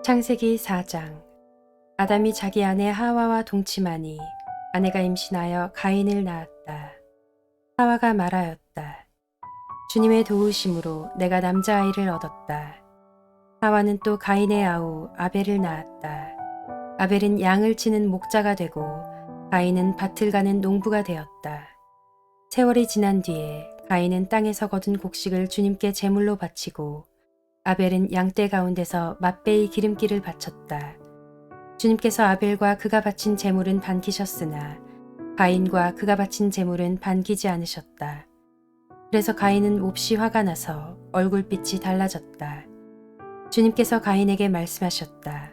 창세기 4장. 아담이 자기 아내 하와와 동침하니 아내가 임신하여 가인을 낳았다. 하와가 말하였다. 주님의 도우심으로 내가 남자아이를 얻었다. 하와는 또 가인의 아우 아벨을 낳았다. 아벨은 양을 치는 목자가 되고 가인은 밭을 가는 농부가 되었다. 세월이 지난 뒤에 가인은 땅에서 거둔 곡식을 주님께 제물로 바치고 아벨은 양떼 가운데서 맛배의 기름기를 바쳤다. 주님께서 아벨과 그가 바친 제물은 반기셨으나 가인과 그가 바친 제물은 반기지 않으셨다. 그래서 가인은 몹시 화가 나서 얼굴빛이 달라졌다. 주님께서 가인에게 말씀하셨다.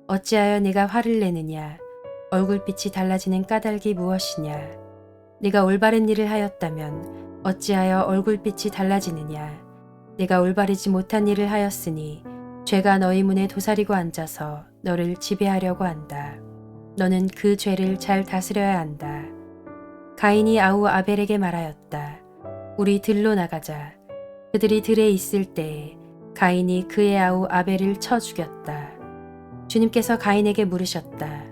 어찌하여 네가 화를 내느냐? 얼굴빛이 달라지는 까닭이 무엇이냐? 네가 올바른 일을 하였다면 어찌하여 얼굴빛이 달라지느냐? 네가 올바르지 못한 일을 하였으니 죄가 너희 문에 도사리고 앉아서 너를 지배하려고 한다. 너는 그 죄를 잘 다스려야 한다. 가인이 아우 아벨에게 말하였다. 우리 들로 나가자. 그들이 들에 있을 때에 가인이 그의 아우 아벨을 쳐 죽였다. 주님께서 가인에게 물으셨다.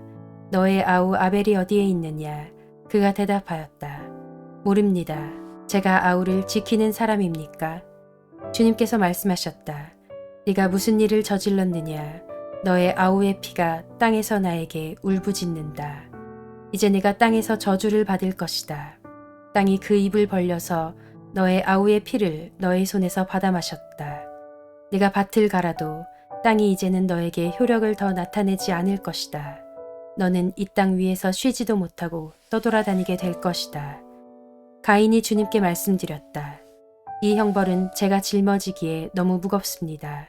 너의 아우 아벨이 어디에 있느냐? 그가 대답하였다. 모릅니다. 제가 아우를 지키는 사람입니까? 주님께서 말씀하셨다. 네가 무슨 일을 저질렀느냐? 너의 아우의 피가 땅에서 나에게 울부짖는다. 이제 네가 땅에서 저주를 받을 것이다. 땅이 그 입을 벌려서 너의 아우의 피를 너의 손에서 받아 마셨다. 네가 밭을 갈아도 땅이 이제는 너에게 효력을 더 나타내지 않을 것이다. 너는 이 땅 위에서 쉬지도 못하고 떠돌아다니게 될 것이다. 가인이 주님께 말씀드렸다. 이 형벌은 제가 짊어지기에 너무 무겁습니다.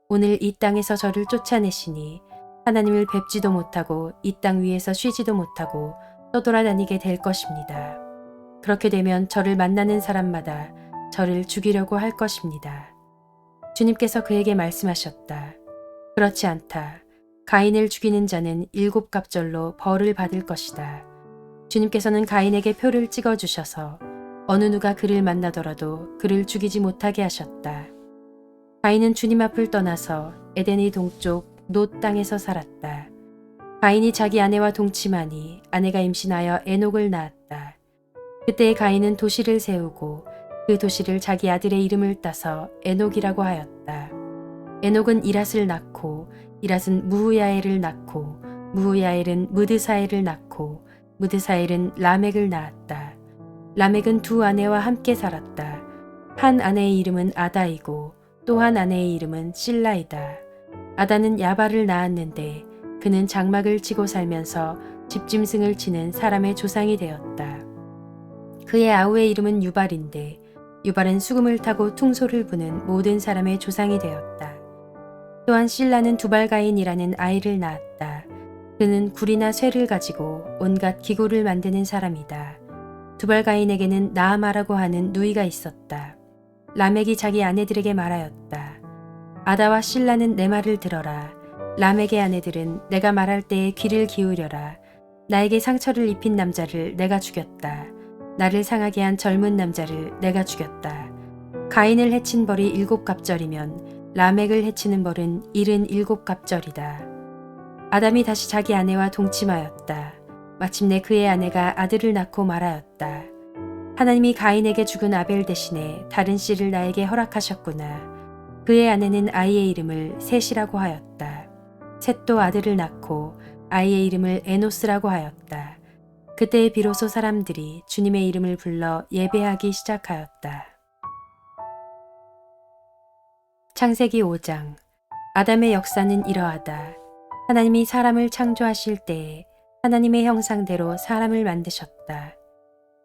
오늘 이 땅에서 저를 쫓아내시니 하나님을 뵙지도 못하고 이 땅 위에서 쉬지도 못하고 떠돌아다니게 될 것입니다. 그렇게 되면 저를 만나는 사람마다 저를 죽이려고 할 것입니다. 주님께서 그에게 말씀하셨다. 그렇지 않다. 가인을 죽이는 자는 7갑절로 벌을 받을 것이다. 주님께서는 가인에게 표를 찍어주셔서 어느 누가 그를 만나더라도 그를 죽이지 못하게 하셨다. 가인은 주님 앞을 떠나서 에덴의 동쪽 놋 땅에서 살았다. 가인이 자기 아내와 동침하니 아내가 임신하여 에녹을 낳았다. 그때 가인은 도시를 세우고 그 도시를 자기 아들의 이름을 따서 에녹이라고 하였다. 에녹은 이랏을 낳고 이랏은 무후야엘을 낳고 무후야엘은 무드사엘을 낳고 무드사엘은 라멕을 낳았다. 라멕은 두 아내와 함께 살았다. 한 아내의 이름은 아다이고 또 한 아내의 이름은 실라이다. 아다는 야발을 낳았는데 그는 장막을 치고 살면서 집짐승을 치는 사람의 조상이 되었다. 그의 아우의 이름은 유발인데 유발은 수금을 타고 퉁소를 부는 모든 사람의 조상이 되었다. 또한 실라는 두발가인이라는 아이를 낳았다. 그는 굴이나 쇠를 가지고 온갖 기구를 만드는 사람이다. 두발가인에게는 나아마라고 하는 누이가 있었다. 라멕이 자기 아내들에게 말하였다. 아다와 실라는 내 말을 들어라. 라멕의 아내들은 내가 말할 때에 귀를 기울여라. 나에게 상처를 입힌 남자를 내가 죽였다. 나를 상하게 한 젊은 남자를 내가 죽였다. 가인을 해친 벌이 7갑절이면 라멕을 해치는 벌은 77갑절이다. 아담이 다시 자기 아내와 동침하였다. 마침내 그의 아내가 아들을 낳고 말하였다. 하나님이 가인에게 죽은 아벨 대신에 다른 씨를 나에게 허락하셨구나. 그의 아내는 아이의 이름을 셋이라고 하였다. 셋도 아들을 낳고 아이의 이름을 에노스라고 하였다. 그때 비로소 사람들이 주님의 이름을 불러 예배하기 시작하였다. 창세기 5장. 아담의 역사는 이러하다. 하나님이 사람을 창조하실 때에 하나님의 형상대로 사람을 만드셨다.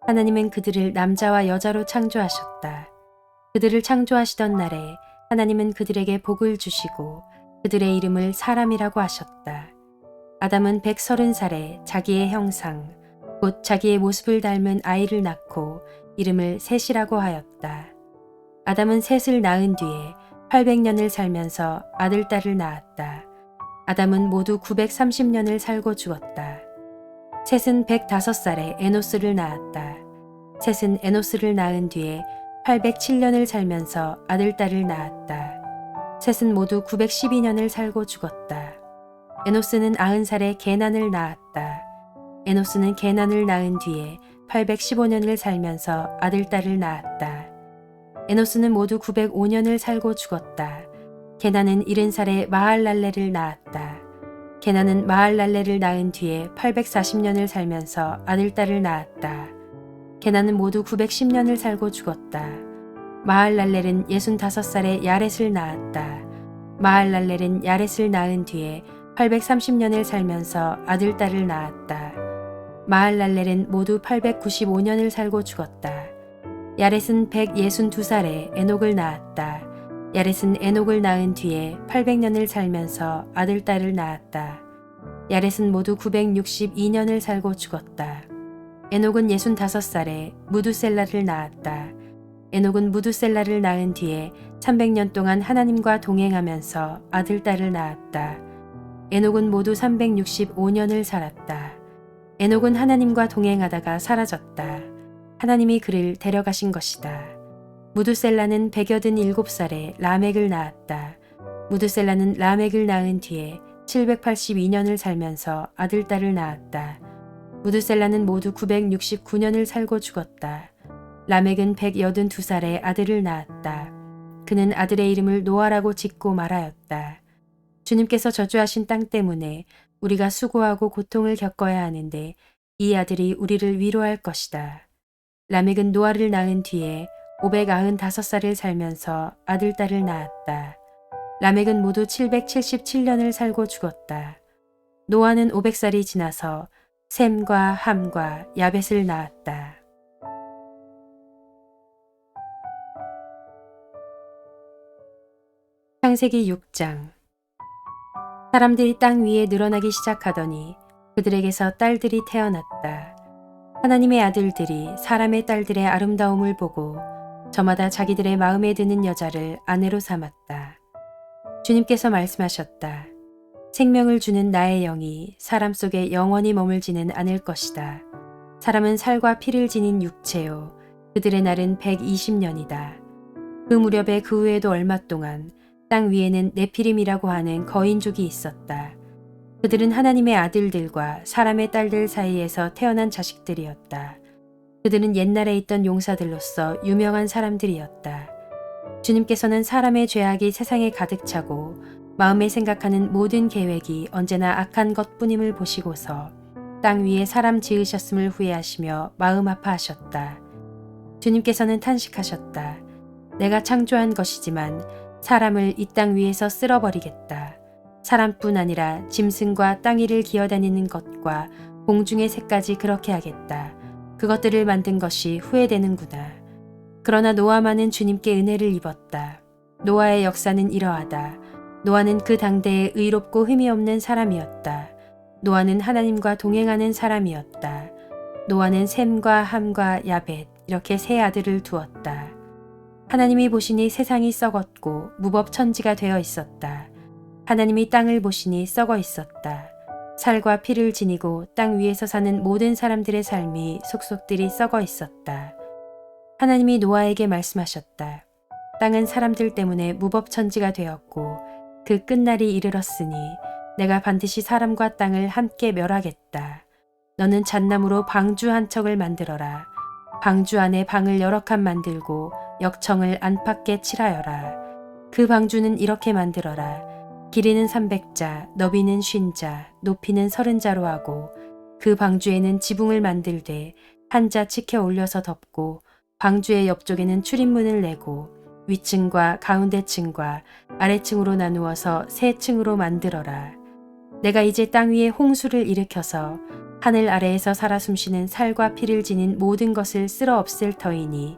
하나님은 그들을 남자와 여자로 창조하셨다. 그들을 창조하시던 날에 하나님은 그들에게 복을 주시고 그들의 이름을 사람이라고 하셨다. 아담은 130살에 자기의 형상, 곧 자기의 모습을 닮은 아이를 낳고 이름을 셋이라고 하였다. 아담은 셋을 낳은 뒤에 800년을 살면서 아들, 딸을 낳았다. 아담은 모두 930년을 살고 죽었다. 셋은 105살에 에노스를 낳았다. 셋은 에노스를 낳은 뒤에 807년을 살면서 아들, 딸을 낳았다. 셋은 모두 912년을 살고 죽었다. 에노스는 90살에 게난을 낳았다. 에노스는 게난을 낳은 뒤에 815년을 살면서 아들, 딸을 낳았다. 에노스는 모두 905년을 살고 죽었다. 게난은 70살에 마할랄레를 낳았다. 게난은 마할랄레를 낳은 뒤에 840년을 살면서 아들, 딸을 낳았다. 게난은 모두 910년을 살고 죽었다. 마할랄렐은 65살에 야렛을 낳았다. 마할랄렐은 야렛을 낳은 뒤에 830년을 살면서 아들, 딸을 낳았다. 마할랄렐은 모두 895년을 살고 죽었다. 야렛은 162살에 에녹을 낳았다. 야렛은 에녹을 낳은 뒤에 800년을 살면서 아들, 딸을 낳았다. 야렛은 모두 962년을 살고 죽었다. 에녹은 65살에 무두셀라를 낳았다. 에녹은 무두셀라를 낳은 뒤에 300년 동안 하나님과 동행하면서 아들, 딸을 낳았다. 에녹은 모두 365년을 살았다. 에녹은 하나님과 동행하다가 사라졌다. 하나님이 그를 데려가신 것이다. 무두셀라는 187살에 라멕을 낳았다. 무두셀라는 라멕을 낳은 뒤에 782년을 살면서 아들, 딸을 낳았다. 무두셀라는 모두 969년을 살고 죽었다. 라멕은 182살에 아들을 낳았다. 그는 아들의 이름을 노아라고 짓고 말하였다. 주님께서 저주하신 땅 때문에 우리가 수고하고 고통을 겪어야 하는데 이 아들이 우리를 위로할 것이다. 라멕은 노아를 낳은 뒤에 595살을 살면서 아들, 딸을 낳았다. 라멕은 모두 777년을 살고 죽었다. 노아는 500살이 지나서 셈과 함과 야벳을 낳았다. 창세기 6장. 사람들이 땅 위에 늘어나기 시작하더니 그들에게서 딸들이 태어났다. 하나님의 아들들이 사람의 딸들의 아름다움을 보고 저마다 자기들의 마음에 드는 여자를 아내로 삼았다. 주님께서 말씀하셨다. 생명을 주는 나의 영이 사람 속에 영원히 머물지는 않을 것이다. 사람은 살과 피를 지닌 육체요. 그들의 날은 120년이다. 그 무렵에 그 후에도 얼마 동안 땅 위에는 네피림이라고 하는 거인족이 있었다. 그들은 하나님의 아들들과 사람의 딸들 사이에서 태어난 자식들이었다. 그들은 옛날에 있던 용사들로서 유명한 사람들이었다. 주님께서는 사람의 죄악이 세상에 가득 차고 마음에 생각하는 모든 계획이 언제나 악한 것뿐임을 보시고서 땅 위에 사람 지으셨음을 후회하시며 마음 아파하셨다. 주님께서는 탄식하셨다. 내가 창조한 것이지만 사람을 이 땅 위에서 쓸어버리겠다. 사람뿐 아니라 짐승과 땅 위를 기어다니는 것과 공중의 새까지 그렇게 하겠다. 그것들을 만든 것이 후회되는구나. 그러나 노아만은 주님께 은혜를 입었다. 노아의 역사는 이러하다. 노아는 그 당대에 의롭고 흠이 없는 사람이었다. 노아는 하나님과 동행하는 사람이었다. 노아는 셈과 함과 야벳 이렇게 세 아들을 두었다. 하나님이 보시니 세상이 썩었고 무법천지가 되어 있었다. 하나님이 땅을 보시니 썩어 있었다. 살과 피를 지니고 땅 위에서 사는 모든 사람들의 삶이 속속들이 썩어 있었다. 하나님이 노아에게 말씀하셨다. 땅은 사람들 때문에 무법천지가 되었고 그 끝날이 이르렀으니 내가 반드시 사람과 땅을 함께 멸하겠다. 너는 잣나무로 방주 한 척을 만들어라. 방주 안에 방을 여러 칸 만들고 역청을 안팎에 칠하여라. 그 방주는 이렇게 만들어라. 길이는 300자, 너비는 50자, 높이는 30자로 하고 그 방주에는 지붕을 만들되 한 자 치켜 올려서 덮고 방주의 옆쪽에는 출입문을 내고 위층과 가운데층과 아래층으로 나누어서 세 층으로 만들어라. 내가 이제 땅 위에 홍수를 일으켜서 하늘 아래에서 살아 숨쉬는 살과 피를 지닌 모든 것을 쓸어 없앨 터이니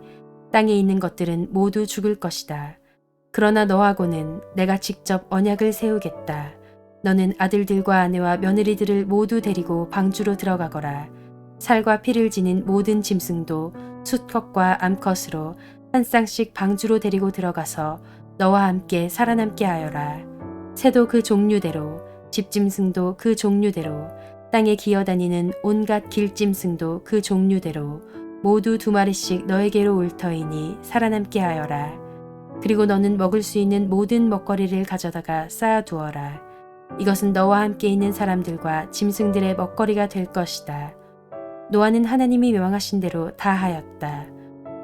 땅에 있는 것들은 모두 죽을 것이다. 그러나 너하고는 내가 직접 언약을 세우겠다. 너는 아들들과 아내와 며느리들을 모두 데리고 방주로 들어가거라. 살과 피를 지닌 모든 짐승도 수컷과 암컷으로 한 쌍씩 방주로 데리고 들어가서 너와 함께 살아남게 하여라. 새도 그 종류대로, 집짐승도 그 종류대로, 땅에 기어다니는 온갖 길짐승도 그 종류대로 모두 2마리씩 너에게로 올 터이니 살아남게 하여라. 그리고 너는 먹을 수 있는 모든 먹거리를 가져다가 쌓아두어라. 이것은 너와 함께 있는 사람들과 짐승들의 먹거리가 될 것이다. 노아는 하나님이 명하신 대로 다 하였다.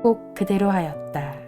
꼭 그대로 하였다.